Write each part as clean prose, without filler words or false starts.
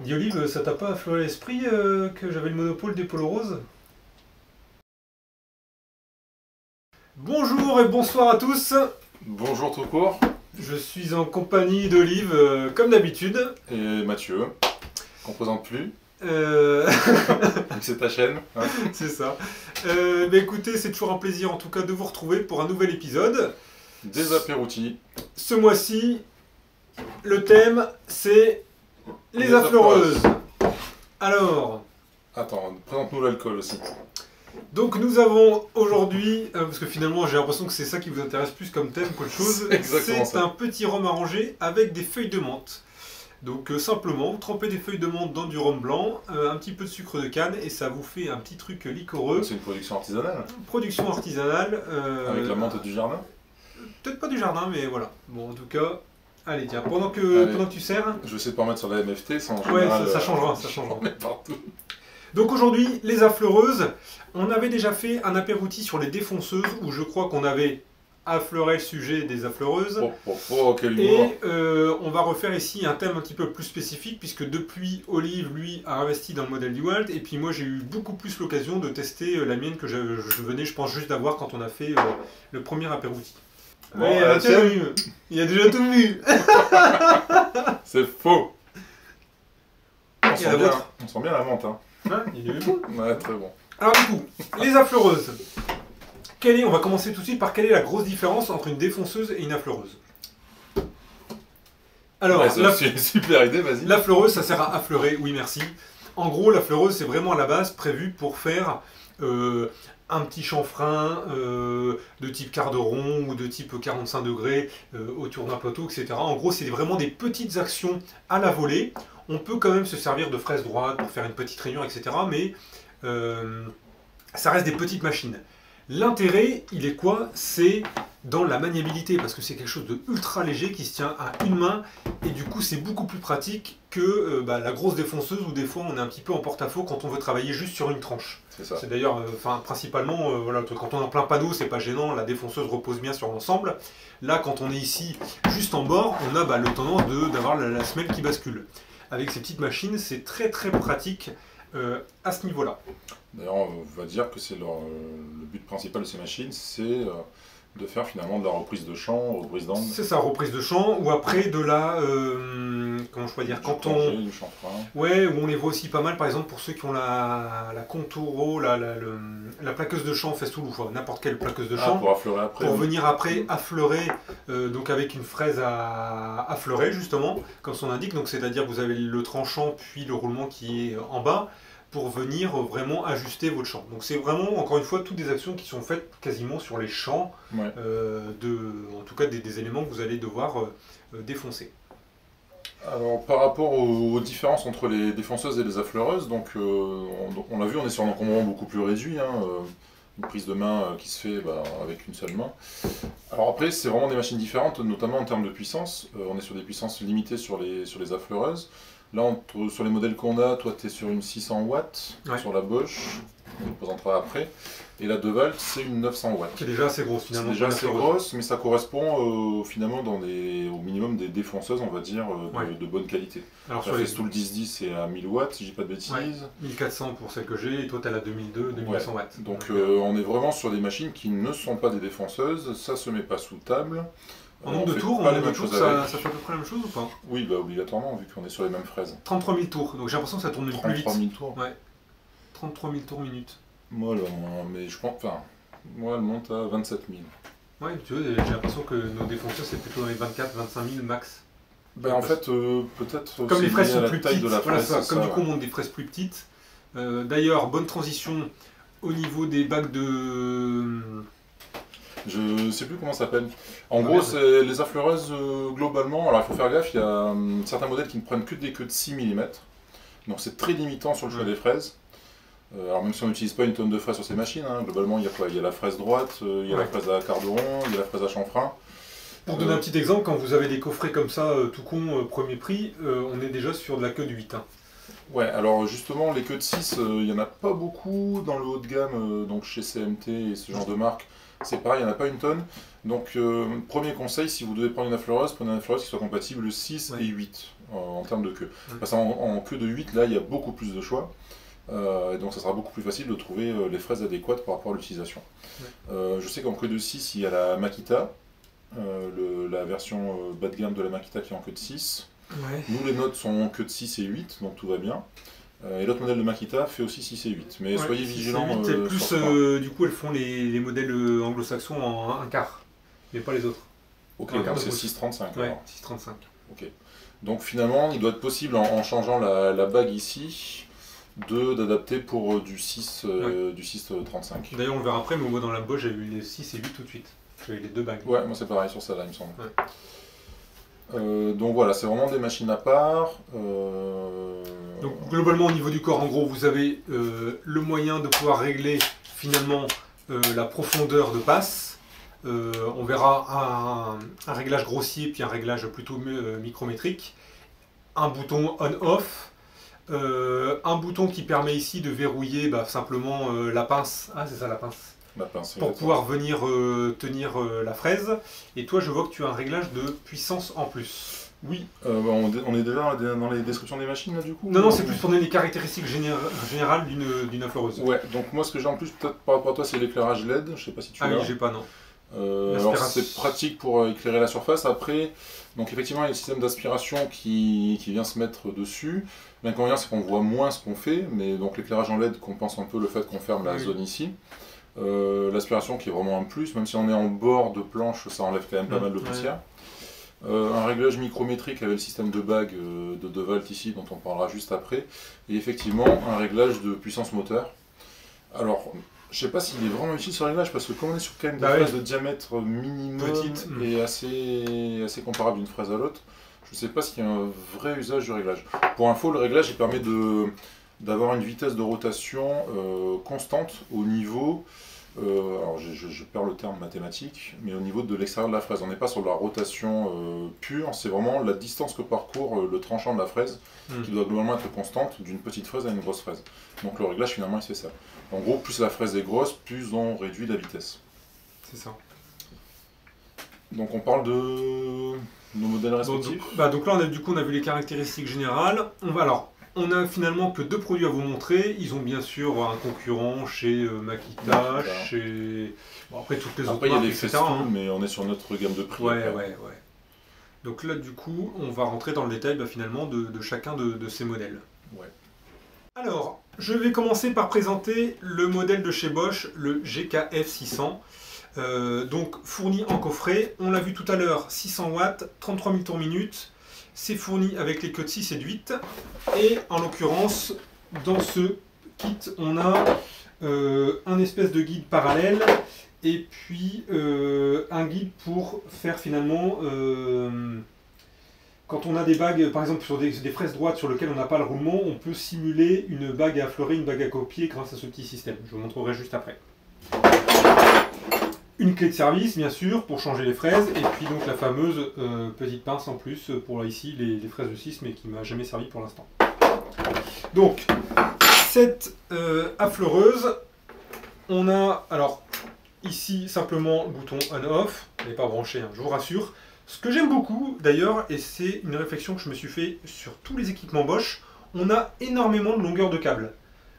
Dis Olive, ça t'a pas affleuré l'esprit que j'avais le monopole des polos roses? Bonjour et bonsoir à tous. Bonjour tout court. Je suis en compagnie d'Olive, comme d'habitude. Et Mathieu, qu'on présente plus, Euh, vu que c'est ta chaîne. Hein. c'est ça. Écoutez, c'est toujours un plaisir en tout cas de vous retrouver pour un nouvel épisode. Des apéroutis. Ce mois-ci, le thème c'est les affleureuses. Alors, Attends, présente-nous l'alcool aussi. donc nous avons aujourd'hui, parce que finalement j'ai l'impression que c'est ça qui vous intéresse plus comme thème qu'autre chose, C'est exactement c'est ça. un petit rhum arrangé avec des feuilles de menthe. Donc simplement, vous trempez des feuilles de menthe dans du rhum blanc, un petit peu de sucre de canne et ça vous fait un petit truc liquoreux. C'est une production artisanale. Production artisanale. Avec la menthe du jardin. Peut-être pas du jardin, mais voilà. Bon, en tout cas, allez tiens, pendant que tu sers. Je vais essayer de pas mettre sur la MFT, sans Ouais, ça changera, ça changera. On met partout. Donc aujourd'hui, les affleureuses. On avait déjà fait un apérouti sur les défonceuses où je crois qu'on avait affleuré le sujet des affleureuses. Quel humour. Et on va refaire ici un thème un petit peu plus spécifique puisque depuis Olive, lui, a investi dans le modèle DeWalt et puis moi j'ai eu beaucoup plus l'occasion de tester la mienne que je venais, je pense, juste d'avoir quand on a fait le premier apérouti. Bon, Ouais, tiens. il a déjà tout vu. C'est faux. On Et la sent, bien, vôtre on sent bien la menthe. Hein. Hein, il est bon. Ouais, très bon. Alors du coup, les affleureuses. On va commencer tout de suite par quelle est la grosse différence entre une défonceuse et une affleureuse. Alors, Ouais, c'est une super idée, vas-y. l'affleureuse, ça sert à affleurer, oui merci. En gros, l'affleureuse, c'est vraiment à la base prévu pour faire un petit chanfrein de type quart de rond ou de type 45 degrés autour d'un plateau, etc. En gros, c'est vraiment des petites actions à la volée. On peut quand même se servir de fraise droite pour faire une petite rainure, etc. Mais ça reste des petites machines. L'intérêt, il est quoi? C'est dans la maniabilité, parce que c'est quelque chose de ultra léger qui se tient à une main, et du coup c'est beaucoup plus pratique que la grosse défonceuse où des fois on est un petit peu en porte-à-faux quand on veut travailler juste sur une tranche. C'est ça. C'est d'ailleurs, principalement, voilà, quand on est en plein panneau, c'est pas gênant, la défonceuse repose bien sur l'ensemble. Là, quand on est ici, juste en bord, on a le tendance d'avoir la semelle qui bascule. Avec ces petites machines, c'est très très pratique à ce niveau-là. D'ailleurs, on va dire que c'est le but principal de ces machines, c'est de faire finalement de la reprise de champ, reprise d'angle. C'est ça, reprise de champ, ou après de la... comment je pourrais dire, quand on... Du chanfrein. Ouais, où on les voit aussi pas mal, par exemple, pour ceux qui ont la Contouro, la plaqueuse de champ Festool, ou n'importe quelle plaqueuse de champ, pour affleurer après. pour venir après affleurer, donc avec une fraise à affleurer, justement, comme son indique, donc c'est-à-dire vous avez le tranchant, puis le roulement qui est en bas, pour venir vraiment ajuster votre champ. Donc c'est vraiment, encore une fois, toutes des actions qui sont faites quasiment sur les champs, Ouais. en tout cas des éléments que vous allez devoir défoncer. Alors par rapport aux différences entre les défonceuses et les affleureuses, donc on l'a vu, on est sur un encombrement beaucoup plus réduit, hein, une prise de main qui se fait avec une seule main. Alors après c'est vraiment des machines différentes, notamment en termes de puissance. On est sur des puissances limitées sur les affleureuses. Là, sur les modèles qu'on a, toi tu es sur une 600 watts Ouais. sur la Bosch, on le présentera après. Et la DeWalt, c'est une 900 watts. Qui est déjà assez grosse C'est finalement. déjà pour assez l'affleureuse. grosse, mais ça correspond finalement au minimum des défonceuses, on va dire, Ouais. de bonne qualité. Alors La sur les Festool 1010 c'est à 1000 watts, si je dis pas de bêtises. Ouais. 1400 pour celle que j'ai, et toi tu as la 2002, 2200 watts. Donc on est vraiment sur des machines qui ne sont pas des défonceuses, ça se met pas sous table. En nombre de fait tours, pas les ça, mêmes choses ça avec. fait à peu près la même chose ou pas? Oui, obligatoirement, vu qu'on est sur les mêmes fraises. 33 000 tours, donc j'ai l'impression que ça tourne même plus vite. 33 000 tours. Ouais. 33 000 tours minute. Moi, mais je pense, moi, elle monte à 27 000. Ouais, tu vois, j'ai l'impression que nos défonceurs c'est plutôt dans les 24 25 000 max. En fait, peut-être. Comme les fraises lié à sont la plus taille petites, de la voilà fraise, ça, c'est comme ça, du coup ouais. on monte des fraises plus petites. D'ailleurs, bonne transition au niveau des bacs de... Je sais plus comment ça s'appelle. En Ah, gros, merde. c'est les affleureuses globalement. Alors il faut faire gaffe, il y a certains modèles qui ne prennent que des queues de 6 mm. Donc c'est très limitant sur le choix Ouais. des fraises. Alors même si on n'utilise pas une tonne de fraises sur ces machines, hein, globalement il y a quoi? Il y a la fraise droite, il y a Ouais. la fraise à quart de rond, il y a la fraise à chanfrein. Pour donner un petit exemple, quand vous avez des coffrets comme ça, tout con, premier prix, on est déjà sur de la queue de 8. Hein. Ouais, alors justement, les queues de 6, il n'y en a pas beaucoup dans le haut de gamme, donc chez CMT et ce genre de marque. C'est pareil, il n'y en a pas une tonne. Donc, premier conseil, si vous devez prendre une affleureuse, prenez une affleureuse qui soit compatible 6 et 8 en termes de queue. Parce qu'en queue de 8, là, il y a beaucoup plus de choix. Et donc, ça sera beaucoup plus facile de trouver les fraises adéquates par rapport à l'utilisation. Je sais qu'en queue de 6, il y a la Makita, la version bas de gamme de la Makita qui est en queue de 6. Ouais. Nous, les nôtres sont que de 6 et 8, donc tout va bien. Et l'autre modèle de Makita fait aussi 6 et 8. Mais soyez vigilants. 8 et plus, du coup, elles font les modèles anglo-saxons en un quart, mais pas les autres. Ok, donc c'est 6,35. Ouais, 6,35. Ok. Donc finalement, il doit être possible, en changeant la bague ici, d'adapter pour du 6,35. D'ailleurs, on verra après, mais moi, dans la Bosch, j'ai eu les 6 et 8 tout de suite. J'ai eu les deux bagues. Ouais, moi c'est pareil sur celle-là, il me semble. Ouais. Donc voilà, c'est vraiment des machines à part. Donc globalement au niveau du corps, en gros, vous avez le moyen de pouvoir régler finalement la profondeur de passe. On verra un réglage grossier puis un réglage plutôt micrométrique. Un bouton on-off. Un bouton qui permet ici de verrouiller simplement la pince. Ah, c'est ça la pince. Pour pouvoir venir tenir la fraise. Et toi, je vois que tu as un réglage de puissance en plus. Oui, on est déjà dans les descriptions des machines là du coup. Non, c'est plus pour donner les caractéristiques générales d'une affleureuse. Ouais, donc moi ce que j'ai en plus peut-être par rapport à toi c'est l'éclairage LED, je sais pas si tu l'as. Ah oui, j'ai pas, non. Alors c'est pratique pour éclairer la surface. Après, donc effectivement il y a le système d'aspiration qui vient se mettre dessus. L'inconvénient c'est qu'on voit moins ce qu'on fait, mais donc l'éclairage en LED compense un peu le fait qu'on ferme la zone ici. L'aspiration qui est vraiment un plus, même si on est en bord de planche, ça enlève quand même pas mal de poussière. Un réglage micrométrique avec le système de bague de 2 volts ici, dont on parlera juste après. Et effectivement, un réglage de puissance moteur. Alors, je sais pas s'il est vraiment utile ce réglage, parce que comme on est sur quand même des fraises de diamètre minimum petite et assez comparable d'une fraise à l'autre, je sais pas s'il y a un vrai usage du réglage. Pour info, le réglage il permet d'avoir une vitesse de rotation constante au niveau, alors je perds le terme mathématique, mais au niveau de l'extérieur de la fraise. On n'est pas sur la rotation pure, c'est vraiment la distance que parcourt le tranchant de la fraise qui doit globalement être constante d'une petite fraise à une grosse fraise. Donc le réglage finalement il fait ça. En gros, plus la fraise est grosse, plus on réduit la vitesse. C'est ça. Donc on parle de nos modèles respectifs. Donc là on a vu les caractéristiques générales. On a finalement que 2 produits à vous montrer. Ils ont bien sûr un concurrent chez Makita, chez... Bon, après toutes les autres marques, il y a des Festool, mais on est sur notre gamme de prix. Ouais. Donc là du coup, on va rentrer dans le détail finalement de chacun de ces modèles. Ouais. Alors, je vais commencer par présenter le modèle de chez Bosch, le GKF 600. Donc fourni en coffret, on l'a vu tout à l'heure, 600 watts, 33 000 tours minute. C'est fourni avec les queues de 6 et de 8. Et en l'occurrence, dans ce kit, on a un espèce de guide parallèle et puis un guide pour faire finalement, quand on a des bagues, par exemple sur des fraises droites sur lesquelles on n'a pas le roulement, on peut simuler une bague à affleurer, une bague à copier grâce à ce petit système. Je vous montrerai juste après. Une clé de service, bien sûr, pour changer les fraises, et puis donc la fameuse petite pince en plus pour ici les fraises de 6, mais qui ne m'a jamais servi pour l'instant. Donc, cette affleureuse, on a alors ici simplement le bouton on-off, elle n'est pas branché, hein, je vous rassure. Ce que j'aime beaucoup d'ailleurs, et c'est une réflexion que je me suis fait sur tous les équipements Bosch, on a énormément de longueur de câble.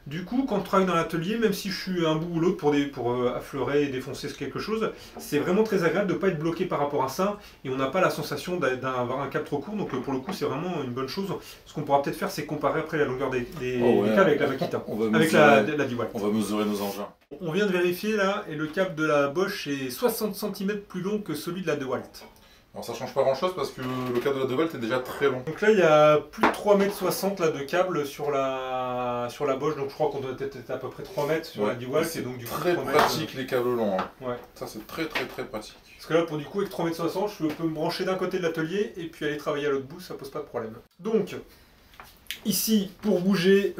Du coup, quand je travaille dans l'atelier, même si je suis un bout ou l'autre pour affleurer et défoncer quelque chose, c'est vraiment très agréable de ne pas être bloqué par rapport à ça, et on n'a pas la sensation d'avoir un câble trop court, donc pour le coup c'est vraiment une bonne chose. Ce qu'on pourra peut-être faire, c'est comparer après la longueur des câbles avec la Makita, avec la DeWalt. On va mesurer nos engins. On vient de vérifier là, et le câble de la Bosch est 60 cm plus long que celui de la DeWalt. Alors ça change pas grand chose parce que le câble de la DeWalt est déjà très long. Donc là il y a plus de 3,60 m de câble sur la Bosch, donc je crois qu'on doit être à peu près 3 mètres sur la DeWalt. C'est donc très pratique les câbles longs. Hein. Ouais. Ça c'est très pratique. Parce que là pour du coup avec 3,60 m, je peux me brancher d'un côté de l'atelier et puis aller travailler à l'autre bout, ça pose pas de problème. Donc ici pour bouger,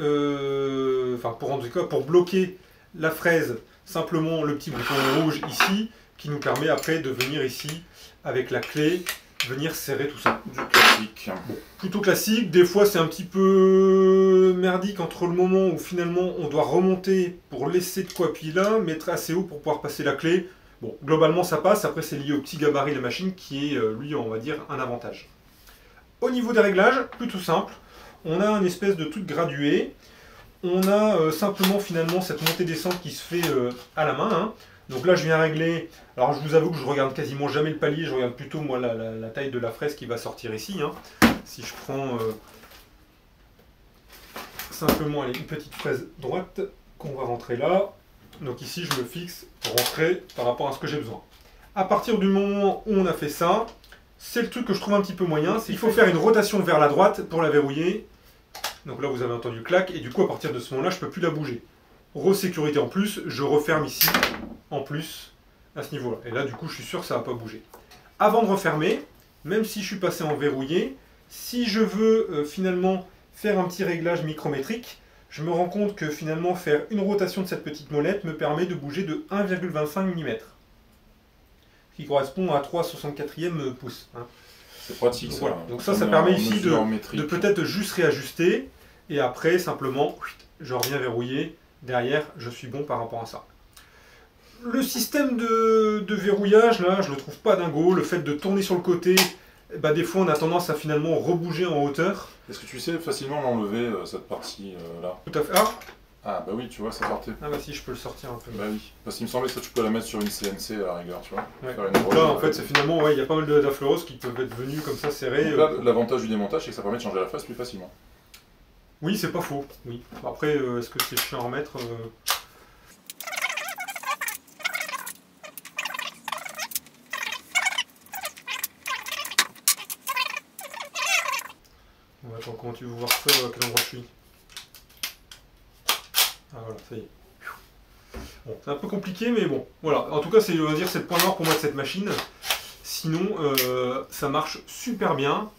pour bloquer la fraise, simplement le petit bouton rouge ici qui nous permet après de venir ici avec la clé, venir serrer tout ça. Du classique. Bon, plutôt classique, des fois c'est un petit peu merdique entre le moment où finalement on doit remonter pour laisser de quoi appuyer là, mettre assez haut pour pouvoir passer la clé. Bon, globalement ça passe, après c'est lié au petit gabarit de la machine qui est, lui, on va dire, un avantage. Au niveau des réglages, plutôt simple. On a une espèce de truc gradué. On a simplement finalement cette montée-descente qui se fait à la main. Hein. Donc là je viens régler, alors je vous avoue que je regarde quasiment jamais le palier, je regarde plutôt moi la taille de la fraise qui va sortir ici. Hein. Si je prends simplement allez, une petite fraise droite qu'on va rentrer là. Donc ici je me fixe pour rentrer par rapport à ce que j'ai besoin. À partir du moment où on a fait ça, c'est le truc que je trouve un petit peu moyen, c'est qu'il faut faire une rotation vers la droite pour la verrouiller. Donc là vous avez entendu le clac et du coup à partir de ce moment là je ne peux plus la bouger. Resécurité en plus, je referme ici en plus à ce niveau là. Et là du coup je suis sûr que ça ne va pas bouger. Avant de refermer, même si je suis passé en verrouillé, si je veux finalement faire un petit réglage micrométrique, je me rends compte que finalement faire une rotation de cette petite molette me permet de bouger de 1,25 mm. Ce qui correspond à 3/64e pouces. Hein. C'est pratique. Donc, ça. voilà. Donc ça permet ici de peut-être juste réajuster. Et après, simplement, je reviens verrouiller. Derrière, je suis bon par rapport à ça. Le système de verrouillage, là, je ne le trouve pas dingo. Le fait de tourner sur le côté, bah, des fois, on a tendance à finalement rebouger en hauteur. Est-ce que tu sais facilement l'enlever, cette partie-là? Tout à fait. Ah bah oui, tu vois, ça sortait. Ah bah si, je peux le sortir un peu. Bah oui, parce qu'il me semblait que ça, tu peux la mettre sur une CNC à la rigueur, tu vois. Ouais. Donc là, en fait, c'est finalement, ouais, il y a pas mal d'affleureuses qui peuvent être venues comme ça serrées. Donc là, l'avantage du démontage, c'est que ça permet de changer la face plus facilement. Oui, c'est pas faux. Oui. Après, est-ce que c'est chiant à remettre Attends, comment tu veux voir ça, à quel endroit je suis? Ah voilà, ça y est. Bon, c'est un peu compliqué, mais bon, voilà. En tout cas, on va dire, c'est le point noir pour moi de cette machine. Sinon, ça marche super bien.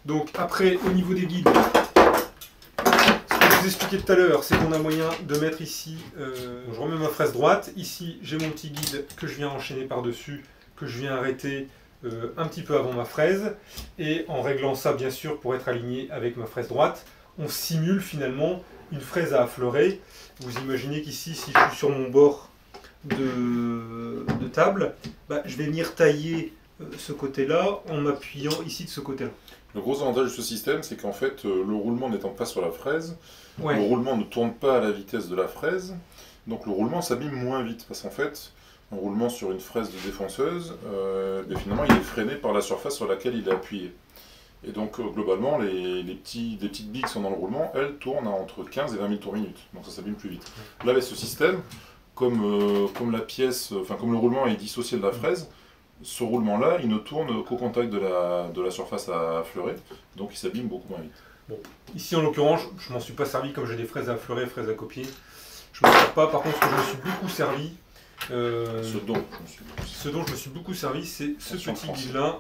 Donc après, au niveau des guides, ce que je vous expliquais tout à l'heure, c'est qu'on a moyen de mettre ici, je remets ma fraise droite. Ici, j'ai mon petit guide que je viens enchaîner par-dessus, que je viens arrêter un petit peu avant ma fraise. Et en réglant ça, bien sûr, pour être aligné avec ma fraise droite, on simule finalement une fraise à affleurer. Vous imaginez qu'ici, si je suis sur mon bord de table, bah, je vais venir tailler ce côté-là en m'appuyant ici de ce côté-là. Le gros avantage de ce système, c'est qu'en fait, le roulement n'étant pas sur la fraise, Ouais. le roulement ne tourne pas à la vitesse de la fraise, donc le roulement s'abîme moins vite, parce qu'en fait, un roulement sur une fraise de défonceuse, finalement, il est freiné par la surface sur laquelle il est appuyé. Et donc, globalement, les petites billes qui sont dans le roulement, elles tournent à entre 15 et 20 000 tours minute, donc ça s'abîme plus vite. Là, avec ce système, comme la pièce, comme le roulement est dissocié de la fraise, ce roulement-là, il ne tourne qu'au contact de la surface à affleurer, donc il s'abîme beaucoup moins vite. Bon. Ici, en l'occurrence, je m'en suis pas servi comme j'ai des fraises à affleurer, fraises à copier. Je m'en sers pas. Par contre, ce que je me suis beaucoup servi, ce dont je me suis beaucoup servi, c'est ce petit guide-là,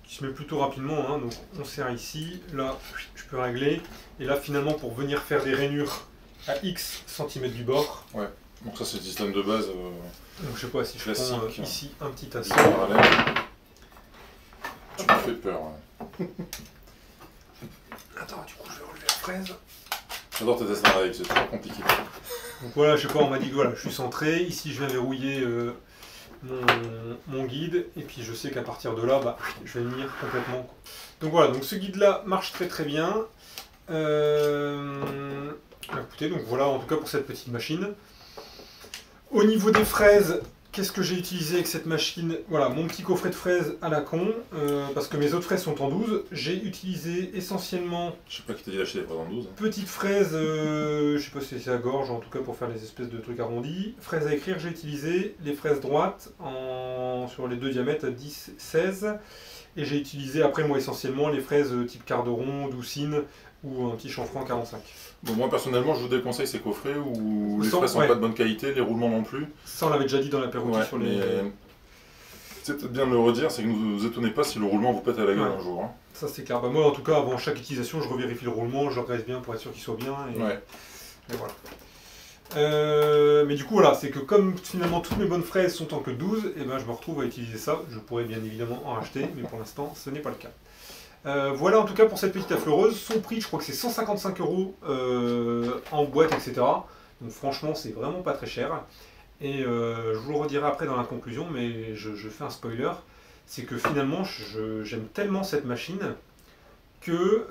qui se met plutôt rapidement. Hein. Donc, on serre ici. Là, je peux régler. Et là, finalement, pour venir faire des rainures à X cm du bord. Ouais. Donc ça, c'est le système de base. Donc je sais pas si je prends ici un petit assaut. Tu me fais peur. Ouais. Attends, du coup je vais relever la fraise. J'adore tes dessins live, c'est toujours compliqué. Donc voilà, je sais pas, on m'a dit que voilà, je suis centré. Ici je viens verrouiller mon guide. Et puis je sais qu'à partir de là, bah, je vais venir complètement. Donc voilà, donc ce guide là marche très très bien. Écoutez, donc voilà en tout cas pour cette petite machine. Au niveau des fraises, qu'est-ce que j'ai utilisé avec cette machine? Voilà, mon petit coffret de fraises à la con, parce que mes autres fraises sont en 12. J'ai utilisé essentiellement... Je sais pas qui t'a dit d'acheter des fraises en 12. Petites fraises, je sais pas si c'est à gorge, en tout cas pour faire les espèces de trucs arrondis. Fraises à écrire, j'ai utilisé les fraises droites sur les deux diamètres à 10-16. Et j'ai utilisé après moi essentiellement les fraises type quart de rond, doucine ou un petit chanfrein 45. Bon, moi personnellement je vous déconseille ces coffrets où les fraises sont pas de bonne qualité, les roulements non plus. Ça on l'avait déjà dit dans l'apéro sur les... C'est peut-être bien de le redire, c'est que ne vous étonnez pas si le roulement vous pète à la gueule un jour. Hein. Ça c'est clair. Bah, moi en tout cas avant chaque utilisation je revérifie le roulement, je le graisse bien pour être sûr qu'il soit bien. Et voilà. Mais du coup voilà, c'est que comme finalement toutes mes bonnes fraises sont en que 12, et ben, je me retrouve à utiliser ça. Je pourrais bien évidemment en racheter, mais pour l'instant ce n'est pas le cas. Voilà en tout cas pour cette petite affleureuse. Son prix, je crois que c'est 155 € en boîte, etc. Donc franchement, c'est vraiment pas très cher. Et je vous le redirai après dans la conclusion, mais je fais un spoiler. C'est que finalement, j'aime tellement cette machine que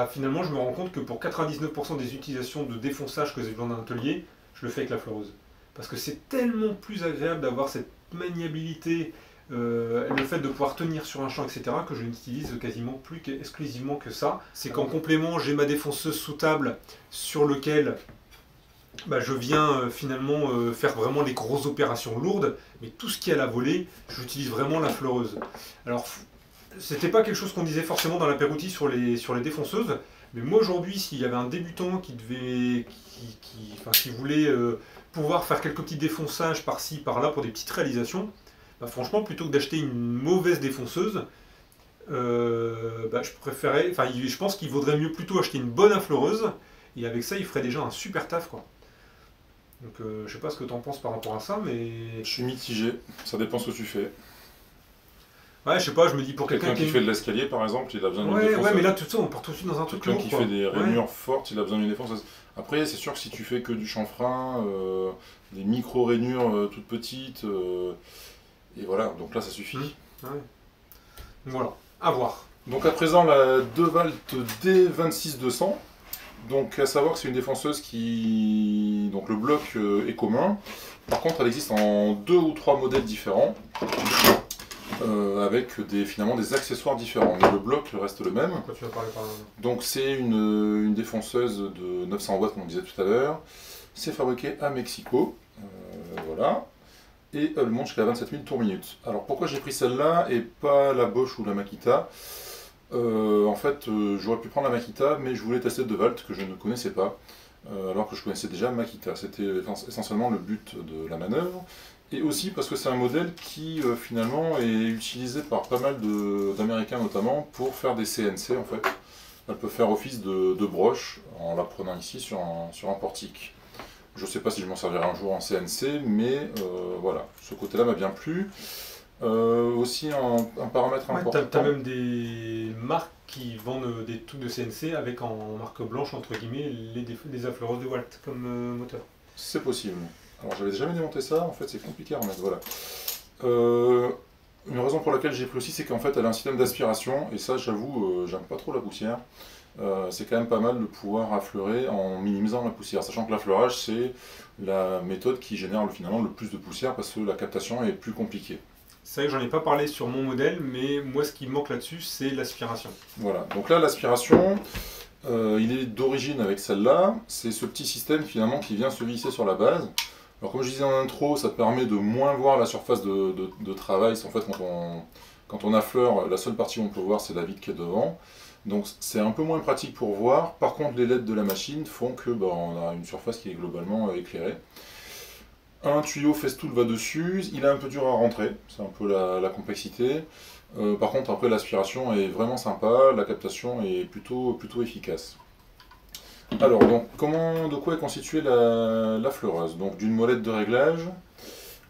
finalement, je me rends compte que pour 99% des utilisations de défonçage que j'ai besoin d'un atelier, je le fais avec la fleureuse. Parce que c'est tellement plus agréable d'avoir cette maniabilité, le fait de pouvoir tenir sur un champ, etc., que je n'utilise quasiment plus exclusivement que ça. C'est qu'en complément, j'ai ma défonceuse sous table sur lequel je viens finalement faire vraiment les grosses opérations lourdes, mais tout ce qui est à la volée, j'utilise vraiment la fleureuse. Alors, c'était pas quelque chose qu'on disait forcément dans l'apéritif sur les défonceuses, mais moi aujourd'hui, s'il y avait un débutant qui voulait pouvoir faire quelques petits défonçages par-ci, par-là pour des petites réalisations, franchement, plutôt que d'acheter une mauvaise défonceuse, je pense qu'il vaudrait mieux plutôt acheter une bonne affleureuse, et avec ça, il ferait déjà un super taf, quoi. Donc, je sais pas ce que tu en penses par rapport à ça, mais... Je suis mitigé, ça dépend ce que tu fais. Ouais, je sais pas, je me dis pour quelqu'un qui fait de l'escalier par exemple, il a besoin d'une défonceuse. Ouais, mais là tout ça, on part tout de suite dans un truc lourd. Quelqu'un qui fait des rainures fortes, il a besoin d'une défonceuse. Après, c'est sûr que si tu fais que du chanfrein, des micro-rainures toutes petites, et voilà, donc là ça suffit. Ouais. Voilà, à voir. Donc à présent, la DeWalt D26200. Donc à savoir que c'est une défonceuse qui... Donc le bloc est commun. Par contre, elle existe en 2 ou 3 modèles différents. Avec finalement des accessoires différents. Mais le bloc reste le même. Pourquoi tu vas parler par là ? Donc c'est une défonceuse de 900 watts, comme on disait tout à l'heure. C'est fabriqué à Mexico. Voilà. Et elle monte jusqu'à 27 000 tours minute. Alors pourquoi j'ai pris celle-là et pas la Bosch ou la Makita ? En fait, j'aurais pu prendre la Makita, mais je voulais tester DeWalt que je ne connaissais pas, alors que je connaissais déjà Makita. C'était essentiellement le but de la manœuvre, et aussi parce que c'est un modèle qui finalement est utilisé par pas mal d'Américains notamment pour faire des CNC en fait. Elle peut faire office de broche en la prenant ici sur un portique. Je ne sais pas si je m'en servirai un jour en CNC, mais voilà, ce côté-là m'a bien plu. Aussi un paramètre important. Tu as même des marques qui vendent des trucs de CNC avec en marque blanche entre guillemets les affleureuses de Walt comme moteur. C'est possible. Alors j'avais jamais démonté ça, en fait c'est compliqué à remettre, voilà. Une raison pour laquelle j'ai pris aussi, c'est qu'en fait elle a un système d'aspiration, et ça j'avoue, j'aime pas trop la poussière. C'est quand même pas mal de pouvoir affleurer en minimisant la poussière, sachant que l'affleurage c'est la méthode qui génère finalement le plus de poussière parce que la captation est plus compliquée. C'est vrai que j'en ai pas parlé sur mon modèle, mais moi ce qui me manque là-dessus, c'est l'aspiration. Voilà, donc là l'aspiration, il est d'origine avec celle-là. C'est ce petit système finalement qui vient se visser sur la base. Alors comme je disais en intro, ça permet de moins voir la surface de travail. En fait, quand on affleure, la seule partie où on peut voir, c'est la vitre qui est devant. Donc c'est un peu moins pratique pour voir. Par contre, les LED de la machine font que on a une surface qui est globalement éclairée. Un tuyau festool va dessus, il est un peu dur à rentrer, c'est un peu la complexité. Par contre, après l'aspiration est vraiment sympa, la captation est plutôt efficace. Alors, donc, de quoi est constituée la fleureuse? Donc d'une molette de réglage,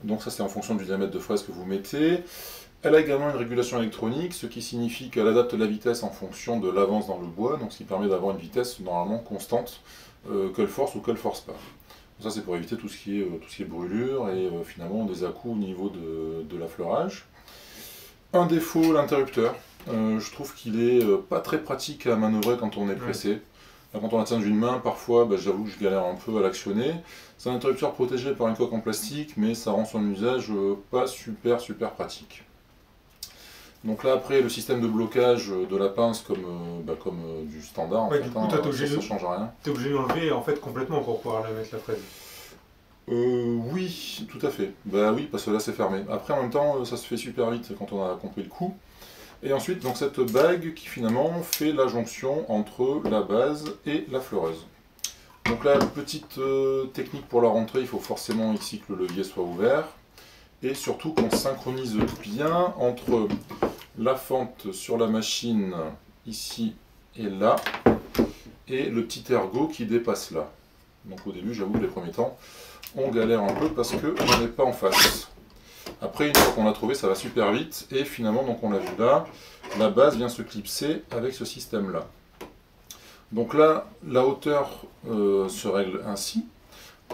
donc ça c'est en fonction du diamètre de fraise que vous mettez. Elle a également une régulation électronique, ce qui signifie qu'elle adapte la vitesse en fonction de l'avance dans le bois, donc ce qui permet d'avoir une vitesse normalement constante, qu'elle force ou qu'elle force pas. Ça c'est pour éviter tout ce qui est brûlure et finalement des à-coups au niveau de l'affleurage. Un défaut, l'interrupteur. Je trouve qu'il est pas très pratique à manœuvrer quand on est pressé. Là, quand on la tient d'une main, parfois j'avoue que je galère un peu à l'actionner. C'est un interrupteur protégé par une coque en plastique, mais ça rend son usage pas super pratique. Donc là après le système de blocage de la pince comme du standard en fait, du coup, ça change rien. Tu es obligé de l'enlever en fait complètement pour pouvoir la mettre la fraise. Oui, tout à fait. Bah oui, parce que là c'est fermé. Après en même temps ça se fait super vite quand on a compris le coup. Et ensuite donc cette bague qui finalement fait la jonction entre la base et la fleureuse. Donc là petite technique pour la rentrée, il faut forcément ici que le levier soit ouvert. Et surtout qu'on synchronise bien entre la fente sur la machine ici et là et le petit ergot qui dépasse là. Donc au début j'avoue que les premiers temps on galère un peu parce qu'on n'est pas en face. Après, une fois qu'on l'a trouvé, ça va super vite. Et finalement, donc on l'a vu là, la base vient se clipser avec ce système-là. Donc là, la hauteur se règle ainsi.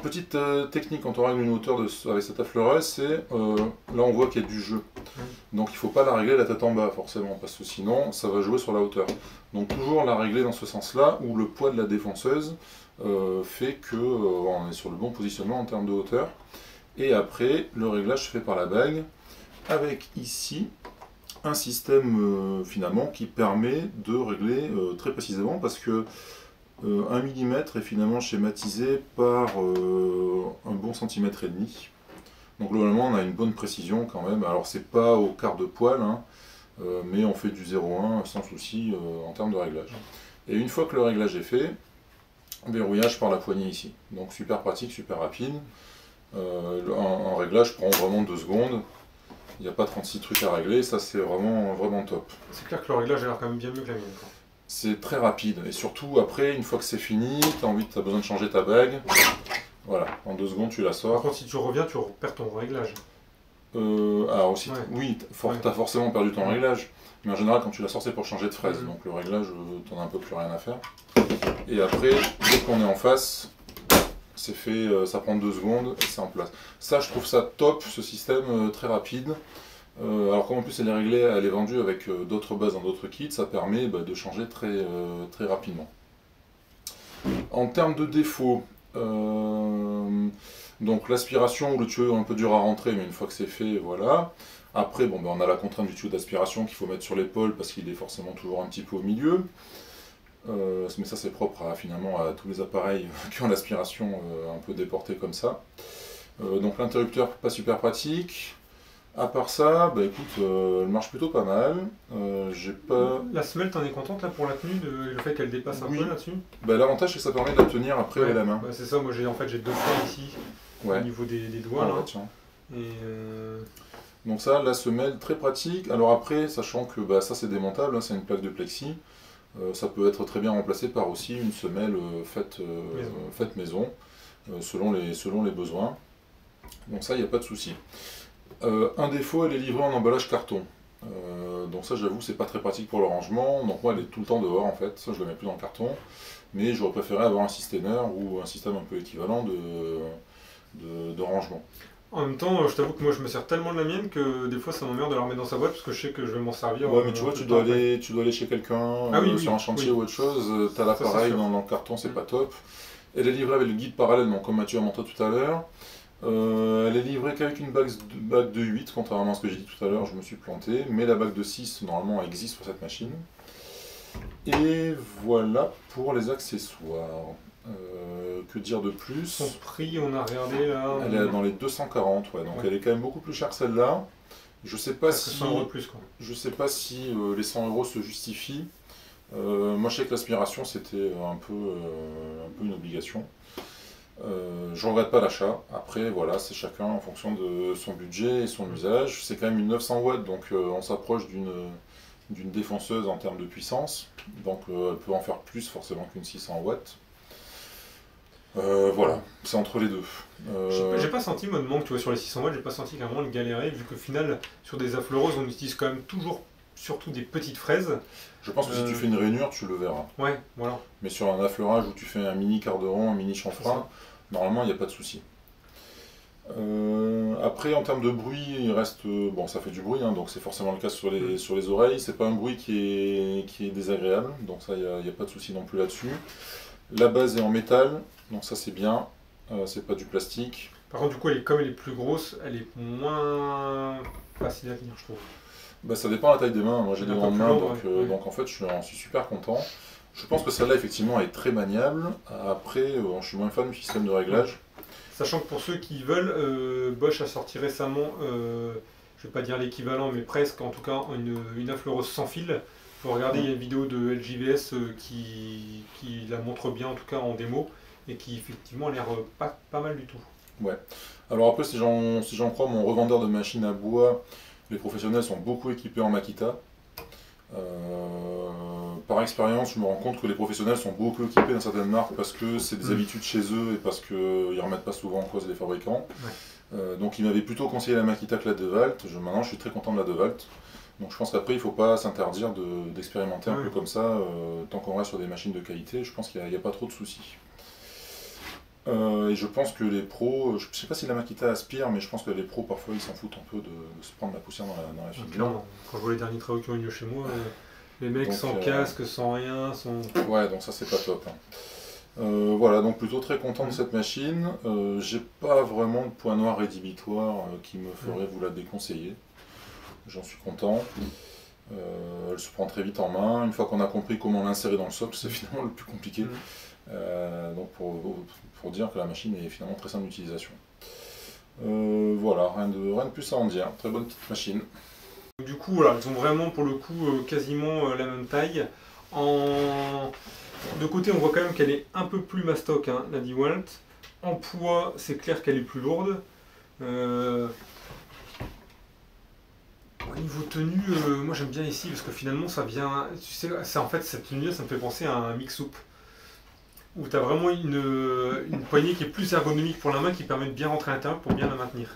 Petite technique quand on règle une hauteur avec cette affleureuse, c'est là on voit qu'il y a du jeu. Donc il ne faut pas la régler la tête en bas forcément, parce que sinon ça va jouer sur la hauteur. Donc toujours la régler dans ce sens-là, où le poids de la défonceuse fait qu'on est sur le bon positionnement en termes de hauteur. Et après, le réglage se fait par la bague, avec ici un système finalement qui permet de régler très précisément, parce que 1 mm est finalement schématisé par un bon centimètre et demi. Donc globalement on a une bonne précision quand même. Alors c'est pas au quart de poil, hein, mais on fait du 0,1 sans souci en termes de réglage. Et une fois que le réglage est fait, verrouillage par la poignée ici. Donc super pratique, super rapide. Un réglage prend vraiment 2 secondes. Il n'y a pas 36 trucs à régler, ça c'est vraiment, vraiment top. C'est clair que le réglage a l'air quand même bien mieux que la mienne. C'est très rapide, et surtout après, une fois que c'est fini, tu as besoin de changer ta bague. Voilà, en 2 secondes tu la sors. Par contre, si tu reviens, tu perds ton réglage. Alors aussi, ouais. Oui, tu as forcément perdu ton réglage, mais en général quand tu la sors c'est pour changer de fraise, donc le réglage, tu n'en as un peu plus rien à faire. Et après, dès qu'on est en face, c'est fait, ça prend 2 secondes et c'est en place. Ça, je trouve ça top, ce système très rapide. Alors comme en plus elle est réglée, elle est vendue avec d'autres bases dans d'autres kits, ça permet de changer très rapidement. En termes de défauts, donc l'aspiration ou le tuyau est un peu dur à rentrer, mais une fois que c'est fait, voilà. Après, bon, on a la contrainte du tuyau d'aspiration qu'il faut mettre sur l'épaule parce qu'il est forcément toujours un petit peu au milieu. Mais ça c'est propre finalement à tous les appareils qui ont l'aspiration un peu déportée comme ça. Donc l'interrupteur pas super pratique. À part ça, écoute, elle marche plutôt pas mal. J'ai pas... La semelle, t'en es contente là pour la tenue, le fait qu'elle dépasse un peu là-dessus? L'avantage c'est que ça permet de la tenir après avec la main. C'est ça, moi j'ai 2 points ici, au niveau des doigts. Là. Tiens. Et Donc ça, la semelle très pratique. Alors après, sachant que ça c'est démontable, hein, c'est une plaque de plexi, ça peut être très bien remplacé par aussi une semelle faite maison, selon les besoins. Donc ça, il n'y a pas de souci. Un défaut, elle est livrée en emballage carton. Donc ça, j'avoue, c'est pas très pratique pour le rangement. Donc moi, elle est tout le temps dehors en fait. Ça, je la mets plus dans le carton. Mais j'aurais préféré avoir un systemer ou un système un peu équivalent de rangement. En même temps, je t'avoue que moi, je me sers tellement de la mienne que des fois, ça m'emmerde de la remettre dans sa boîte parce que je sais que je vais m'en servir. Ouais, mais tu vois, tu dois aller chez quelqu'un, sur un chantier ou autre chose. Tu as l'appareil dans le carton, c'est pas top. Elle est livrée avec le guide parallèle, donc comme Mathieu a montré tout à l'heure. Elle est livrée qu'avec une bague de 8, contrairement à ce que j'ai dit tout à l'heure, je me suis planté, mais la bague de 6 normalement existe sur cette machine. Et voilà pour les accessoires. Que dire de plus? Son prix, on a regardé là. Elle est dans les 240, donc elle est quand même beaucoup plus chère celle-là. Je sais pas si 100 € de plus, quoi. Je sais pas si les 100 € se justifient. Moi je sais que l'aspiration c'était un peu une obligation. Je regrette pas l'achat. Après, voilà, c'est chacun en fonction de son budget et son usage. C'est quand même une 900 watts, donc on s'approche d'une défonceuse en termes de puissance. Donc elle peut en faire plus forcément qu'une 600 watts. Voilà, c'est entre les deux. J'ai pas senti mode manque, tu vois, sur les 600 watts, j'ai pas senti qu'à un moment le galérer, vu qu'au final, sur des affleureuses, on utilise quand même toujours, surtout des petites fraises. Je pense que si tu fais une rainure, tu le verras. Ouais, voilà. Mais sur un affleurage où tu fais un mini quart de rond, un mini chanfrein, normalement il n'y a pas de souci. Après, en termes de bruit, il reste. Bon, ça fait du bruit, hein, donc c'est forcément le cas sur les oreilles. C'est pas un bruit qui est désagréable, donc ça, il n'y a pas de souci non plus là-dessus. La base est en métal, donc ça c'est bien. C'est pas du plastique. Par contre, du coup, comme elle est plus grosse, elle est moins facile à tenir, je trouve. Ça dépend de la taille des mains. Moi j'ai des grandes mains, donc en fait je suis super content. Je pense que celle-là effectivement est très maniable. Après, je suis moins fan du système de réglage. Sachant que pour ceux qui veulent, Bosch a sorti récemment, je vais pas dire l'équivalent, mais presque, en tout cas une affleureuse sans fil. Il faut regarder, il y a une vidéo de LJVS qui la montre bien, en tout cas en démo, et qui effectivement a l'air pas mal du tout. Ouais. Alors après, si j'en crois mon revendeur de machines à bois, les professionnels sont beaucoup équipés en Makita. Par expérience, je me rends compte que les professionnels sont beaucoup équipés dans certaines marques parce que c'est des habitudes chez eux et parce qu'ils ne remettent pas souvent en cause les fabricants. Donc il m'avait plutôt conseillé la Makita que la DeWalt. Maintenant je suis très content de la DeWalt. Donc je pense qu'après il ne faut pas s'interdire d'expérimenter un peu comme ça, tant qu'on reste sur des machines de qualité, je pense qu'il n'y a pas trop de soucis. Et je pense que les pros, je ne sais pas si la Makita aspire, mais je pense que les pros parfois ils s'en foutent un peu de se prendre la poussière dans la figure. Clairement. Quand je vois les derniers travaux qui ont eu lieu chez moi, les mecs donc, sans casque, sans rien, sans... Ouais, donc ça c'est pas top. Hein. Voilà, donc plutôt très content de cette machine. J'ai pas vraiment de point noir rédhibitoire qui me ferait vous la déconseiller. J'en suis content. Elle se prend très vite en main. Une fois qu'on a compris comment l'insérer dans le socle, c'est finalement le plus compliqué. Donc pour dire que la machine est finalement très simple d'utilisation. Voilà, rien de plus à en dire. Très bonne petite machine. Du coup, voilà, elles ont vraiment pour le coup quasiment la même taille. De côté, on voit quand même qu'elle est un peu plus mastoc, hein, la DeWalt. En poids, c'est clair qu'elle est plus lourde. Au niveau tenue, moi j'aime bien ici parce que finalement ça vient. Tu sais, en fait cette tenue ça me fait penser à un mix-up. Où tu as vraiment une poignée qui est plus ergonomique pour la main qui permet de bien rentrer à l'intérieur pour bien la maintenir.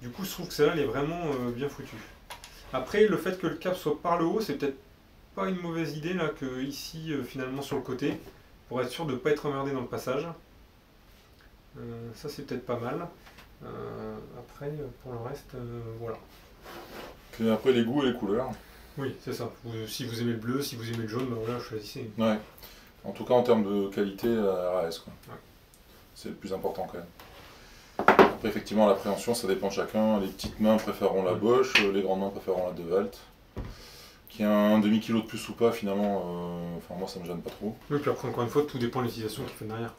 Du coup, je trouve que celle-là elle est vraiment bien foutue. Après, le fait que le cap soit par le haut, c'est peut-être pas une mauvaise idée là que ici finalement sur le côté pour être sûr de ne pas être emmerdé dans le passage. Ça c'est peut-être pas mal. Après, pour le reste, voilà. Et après les goûts et les couleurs. Oui, c'est ça. Si vous aimez le bleu, si vous aimez le jaune, ben voilà, choisissez. Ouais. En tout cas, en termes de qualité, RAS, quoi. Ouais. C'est le plus important quand même. Après, effectivement, l'appréhension, ça dépend de chacun. Les petites mains préféreront la Bosch, les grandes mains préféreront la DeWalt. Qu'il y ait un demi-kilo de plus ou pas, finalement, enfin, moi, ça me gêne pas trop. Oui, puis après, encore une fois, tout dépend de l'utilisation qu'il fait derrière.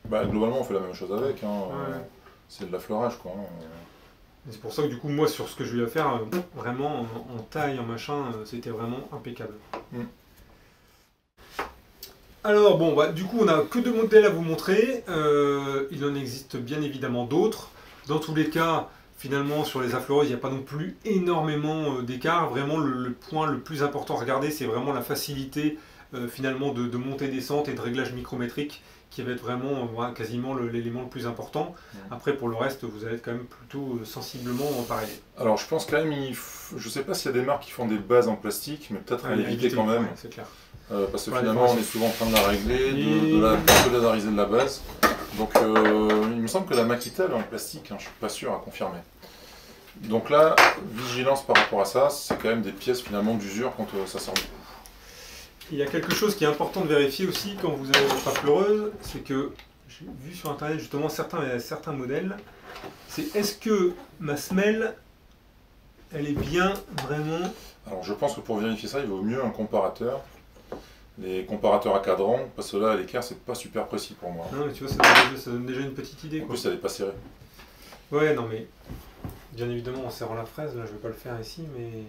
Bah, globalement, on fait la même chose avec. Hein. Ouais. C'est de l'affleurage, quoi. C'est pour ça que du coup, moi, sur ce que je vais faire, vraiment, en taille, en machin, c'était vraiment impeccable. Alors bon, bah, du coup on n'a que 2 modèles à vous montrer, il en existe bien évidemment d'autres. Dans tous les cas, finalement sur les affleureuses, il n'y a pas non plus énormément d'écart. Vraiment le point le plus important à regarder, c'est vraiment la facilité finalement de montée-descente et de réglage micrométrique qui va être vraiment quasiment l'élément le plus important. Après pour le reste, vous allez être quand même plutôt sensiblement pareil. Alors je pense quand même, je ne sais pas s'il y a des marques qui font des bases en plastique, mais peut-être à éviter quand même. C'est clair. Parce que finalement on est souvent en train de la régler, de la polariser de la base. Donc il me semble que la Makita elle est en plastique, hein, je suis pas sûr à confirmer. Donc là, vigilance par rapport à ça, c'est quand même des pièces finalement d'usure quand ça sort du coup. Il y a quelque chose qui est important de vérifier aussi quand vous avez votre affleureuse, c'est que j'ai vu sur internet justement certains modèles, c'est est-ce que ma semelle elle est bien vraiment... Alors je pense que pour vérifier ça, il vaut mieux un comparateur. Les comparateurs à cadran, parce que là, à l'équerre, c'est pas super précis pour moi. Non, mais tu vois, ça donne déjà une petite idée. En plus, elle est pas serrée. Ouais, non, mais bien évidemment, en serrant la fraise, là, je vais pas le faire ici, mais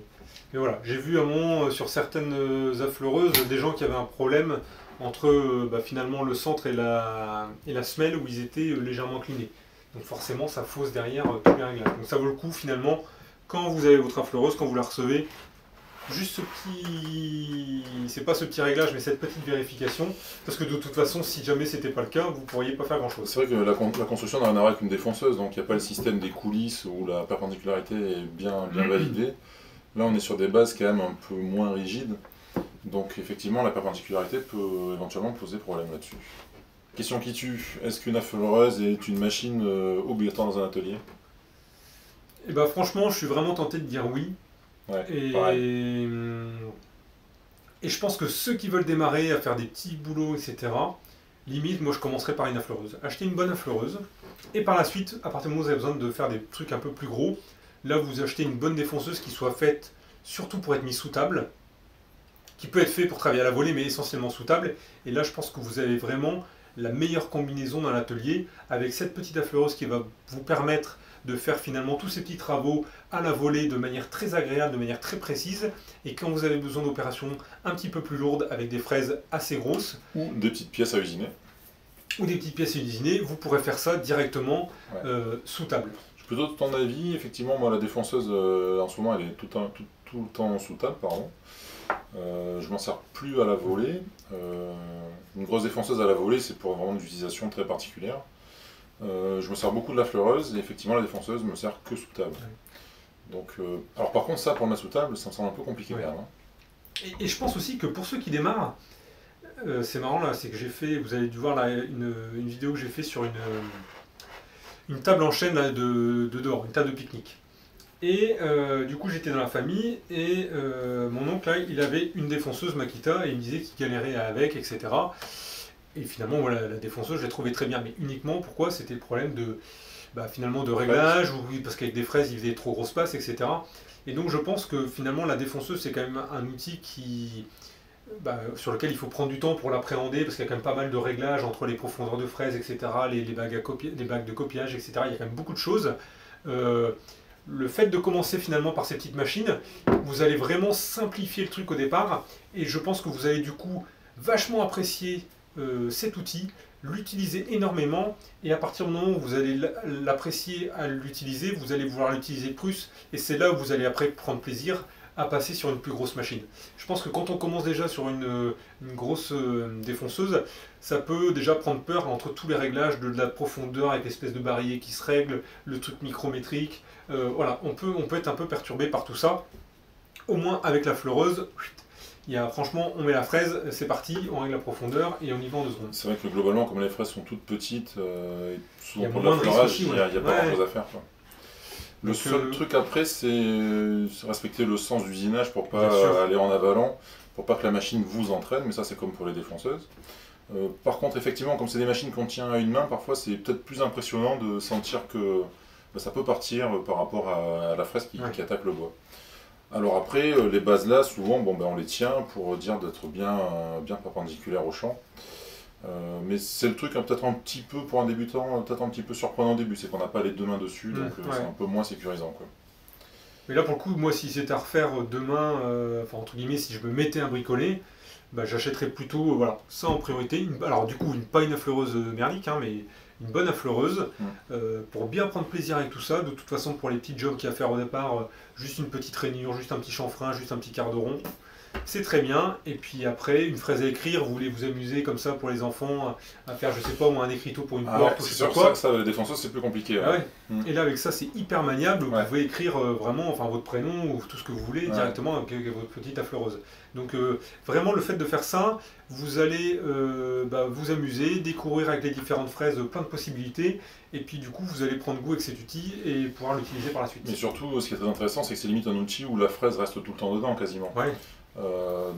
voilà. J'ai vu à un moment, sur certaines affleureuses, des gens qui avaient un problème entre finalement le centre et la semelle où ils étaient légèrement inclinés. Donc forcément, ça fausse derrière tous les réglages. Donc ça vaut le coup, finalement, quand vous avez votre affleureuse, quand vous la recevez, juste ce petit, c'est pas ce petit réglage, mais cette petite vérification, parce que de toute façon, si jamais c'était pas le cas, vous pourriez pas faire grand chose. C'est vrai que la construction n'a rien à voir avec une défonceuse, donc il n'y a pas le système des coulisses où la perpendiculalarité est bien validée. Là, on est sur des bases quand même un peu moins rigides, donc effectivement, la perpendicularité peut éventuellement poser problème là-dessus. Question qui tue, est-ce qu'une affleureuse est une machine obligatoire dans un atelier? Eh ben franchement, je suis vraiment tenté de dire oui. Ouais, et je pense que ceux qui veulent démarrer à faire des petits boulots, etc., limite, moi je commencerai par une affleureuse. Acheter une bonne affleureuse, et par la suite, à partir du moment où vous avez besoin de faire des trucs un peu plus gros, là vous achetez une bonne défonceuse qui soit faite surtout pour être mise sous table, qui peut être fait pour travailler à la volée, mais essentiellement sous table. Et là, je pense que vous avez vraiment la meilleure combinaison dans l'atelier, avec cette petite affleureuse qui va vous permettre de faire finalement tous ces petits travaux à la volée de manière très agréable, de manière très précise. Et quand vous avez besoin d'opérations un petit peu plus lourdes, avec des fraises assez grosses, ou des petites pièces à usiner, vous pourrez faire ça directement sous table. Je suis plutôt de ton avis, effectivement, moi la défonceuse en ce moment elle est tout le temps sous table, pardon. Je m'en sers plus à la volée. Une grosse défonceuse à la volée, c'est pour vraiment une utilisation très particulière. Je me sers beaucoup de la fleureuse et effectivement la défonceuse me sert que sous table. Ouais. Donc, alors par contre ça pour le mettre sous table, ça me semble un peu compliqué quand même. Hein. Et je pense aussi que pour ceux qui démarrent, c'est marrant là, c'est que j'ai fait, vous avez dû voir là, une vidéo que j'ai fait sur une table en chaîne là, de dehors, une table de pique-nique. Et du coup j'étais dans la famille et mon oncle là, il avait une défonceuse Makita et il me disait qu'il galérait avec, etc. Et finalement voilà, la défonceuse je l'ai trouvée très bien, mais uniquement pourquoi c'était le problème de finalement de réglage, ou parce qu'avec des fraises il faisait trop grosse passe, etc. Et donc je pense que finalement la défonceuse c'est quand même un outil sur lequel il faut prendre du temps pour l'appréhender, parce qu'il y a quand même pas mal de réglages entre les profondeurs de fraises, etc., les bagues de copiage, etc. Il y a quand même beaucoup de choses. Le fait de commencer finalement par ces petites machines, vous allez vraiment simplifier le truc au départ, et je pense que vous allez du coup vachement apprécier cet outil, l'utiliser énormément, et à partir du moment où vous allez l'apprécier à l'utiliser, vous allez vouloir l'utiliser plus, et c'est là où vous allez après prendre plaisir à passer sur une plus grosse machine. Je pense que quand on commence déjà sur une grosse défonceuse, ça peut déjà prendre peur entre tous les réglages de la profondeur avec l'espèce de barillet qui se règle, le truc micrométrique. Voilà, on peut être un peu perturbé par tout ça. Au moins avec la fleureuse, franchement, on met la fraise, c'est parti, on règle la profondeur et on y va en 2 secondes. C'est vrai que globalement, comme les fraises sont toutes petites, souvent pour le fleurage, il n'y a pas grand chose à faire, quoi. Le seul truc après, c'est respecter le sens d'usinage pour pas aller en avalant, pour pas que la machine vous entraîne, mais ça c'est comme pour les défonceuses. Par contre, effectivement, comme c'est des machines qu'on tient à une main, parfois c'est peut-être plus impressionnant de sentir que ça peut partir par rapport à la fraise qui attaque le bois. Alors après, les bases là, souvent, on les tient pour dire d'être bien perpendiculaire au champ. Mais c'est le truc peut-être un petit peu pour un débutant, peut-être un petit peu surprenant au début, c'est qu'on n'a pas les 2 mains dessus, donc c'est un peu moins sécurisant, quoi. Mais là pour le coup, moi si c'était à refaire demain, entre guillemets, si je me mettais à bricoler, j'achèterais plutôt ça en priorité. Alors du coup, pas une affleureuse merdique, hein, mais une bonne affleureuse, pour bien prendre plaisir avec tout ça. De toute façon, pour les petits jobs qu'il y a à faire au départ, juste une petite rainure, juste un petit chanfrein, juste un petit quart de rond, c'est très bien. Et puis après, une fraise à écrire, vous voulez vous amuser comme ça pour les enfants, à faire, je sais pas, un écriteau pour une porte ou je sais pas quoi. Ça, la défonceuse, c'est plus compliqué. Et là, avec ça, c'est hyper maniable. Vous pouvez écrire vraiment votre prénom ou tout ce que vous voulez directement avec votre petite affleureuse. Donc vraiment, le fait de faire ça, vous allez vous amuser, découvrir avec les différentes fraises plein de possibilités. Et puis du coup, vous allez prendre goût avec cet outil et pouvoir l'utiliser par la suite. Mais surtout, ce qui est très intéressant, c'est que c'est limite un outil où la fraise reste tout le temps dedans, quasiment.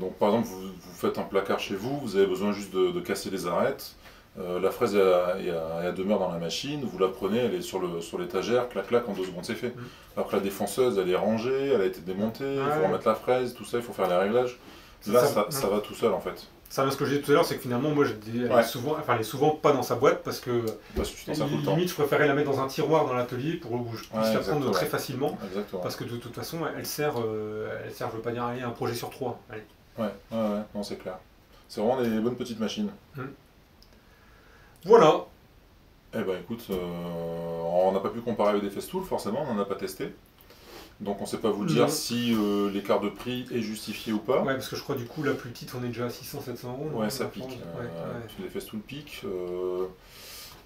Donc par exemple, vous faites un placard chez vous, vous avez besoin juste de casser les arêtes. La fraise elle demeure dans la machine, vous la prenez, elle est sur l'étagère, clac clac, en 2 secondes c'est fait. Alors que la défonceuse, elle est rangée, elle a été démontée, il faut remettre la fraise, tout ça, il faut faire les réglages. Là, ça va tout seul en fait. Ça, ce que j'ai dit tout à l'heure, c'est que finalement, moi, elle est souvent pas dans sa boîte parce que limite, je préférais la mettre dans un tiroir dans l'atelier pour que je puisse la prendre très facilement. Parce que de toute façon, elle sert, je veux pas dire, un projet sur 3. Allez. Non, c'est clair. C'est vraiment des bonnes petites machines. Voilà. Eh ben écoute, on n'a pas pu comparer avec des Festool, forcément, on n'en a pas testé. Donc on ne sait pas vous dire si l'écart de prix est justifié ou pas. Ouais, parce que je crois du coup la plus petite on est déjà à 600-700 €. Ouais, ça pique. Les Festool piquent.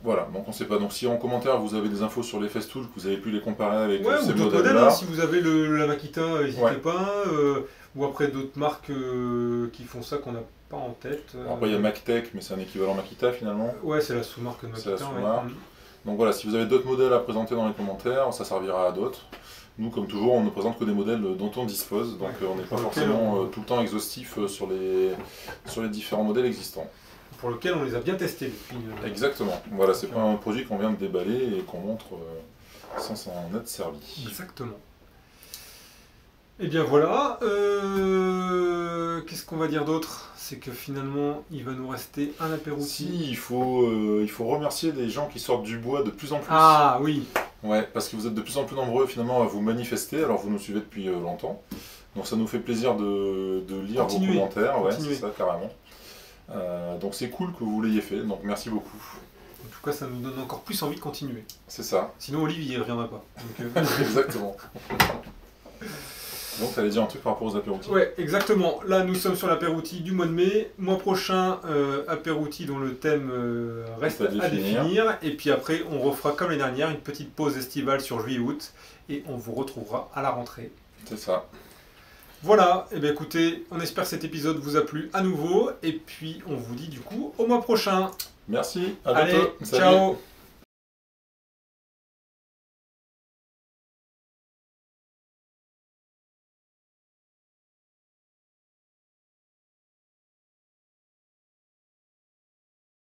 Voilà, donc on ne sait pas. Donc si en commentaire vous avez des infos sur les Festool, que vous avez pu les comparer avec ces modèles-là. Si vous avez la Makita, n'hésitez pas. Ou après d'autres marques qui font ça qu'on n'a pas en tête. Après il y a MacTech, mais c'est un équivalent Makita finalement. Ouais, c'est la sous-marque de Makita. C'est la sous-marque. Donc voilà, si vous avez d'autres modèles à présenter dans les commentaires, ça servira à d'autres. Nous, comme toujours, on ne présente que des modèles dont on dispose, donc on n'est pas forcément tout le temps exhaustif sur les différents modèles existants. Pour lesquels on les a bien testés depuis. Exactement. Voilà, c'est pas un produit qu'on vient de déballer et qu'on montre sans s'en être servi. Exactement. Et bien voilà. Qu'est-ce qu'on va dire d'autre? C'est que finalement, il va nous rester un apéro. Si, il faut remercier les gens qui sortent du bois de plus en plus. Ah oui. Ouais, parce que vous êtes de plus en plus nombreux finalement à vous manifester, alors vous nous suivez depuis longtemps. Donc ça nous fait plaisir de lire vos commentaires, ouais, c'est ça, carrément. Donc c'est cool que vous l'ayez fait, donc merci beaucoup. En tout cas, ça nous donne encore plus envie de continuer. C'est ça. Sinon, Olivier ne reviendra pas. Donc, Exactement. Donc tu allais dire un truc par rapport aux apéroutis. Ouais, exactement. Là, nous sommes sur l'apéroutis du mois de mai. Mois prochain, apéroutis dont le thème reste à définir. Et puis après, on refera comme l'année dernière une petite pause estivale sur juillet-août. Et on vous retrouvera à la rentrée. C'est ça. Voilà, et bien écoutez, on espère que cet épisode vous a plu à nouveau. Et puis, on vous dit du coup au mois prochain. Merci, à Allez, bientôt. Salut. ciao.